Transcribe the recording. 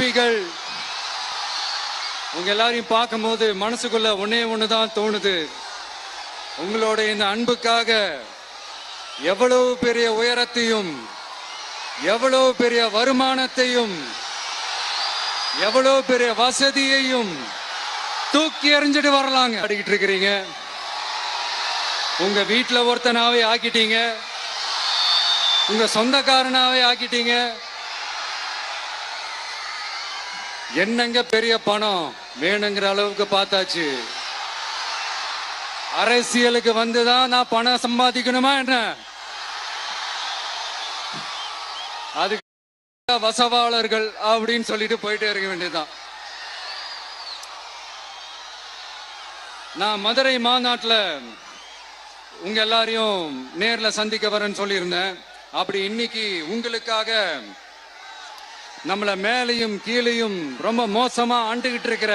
தம்பிகள் உங்க எல்லாரையும் பார்க்கும்போது மனசுக்குள்ள ஒன்னே ஒண்ணுதான் தோணுது. உங்களோட இந்த அன்புக்காக எவ்வளவு பெரிய உயரத்தையும், எவ்வளவு பெரிய வருமானத்தையும், எவ்வளவு பெரிய வசதியையும் தூக்கி எறிஞ்சிட்டு வரலாங்க. ஆடிக்கிட்டு இருக்கிறீங்க. உங்க வீட்டுல ஒருத்தனாவே ஆக்கிட்டீங்க, உங்க சொந்தக்காரனாவே ஆக்கிட்டீங்க. என்னங்க பெரிய பணம் வேணுங்கிற அளவுக்கு பார்த்தாச்சு. அரசியலுக்கு வந்துதான் நான் பணம் சம்பாதிக்கணுமா என்ன? அதுக்கு வசவாளர்கள் அப்படின்னு சொல்லிட்டு போயிட்டே இருக்க வேண்டியதுதான். நான் மதுரை மாநாட்டில் உங்க எல்லாரையும் நேர்ல சந்திக்க வரேன்னு சொல்லியிருந்தேன். அப்படி இன்னைக்கு உங்களுக்காக நம்மள மேலையும் கீழையும் ரொம்ப மோசமா ஆண்டுகிட்டு இருக்கிற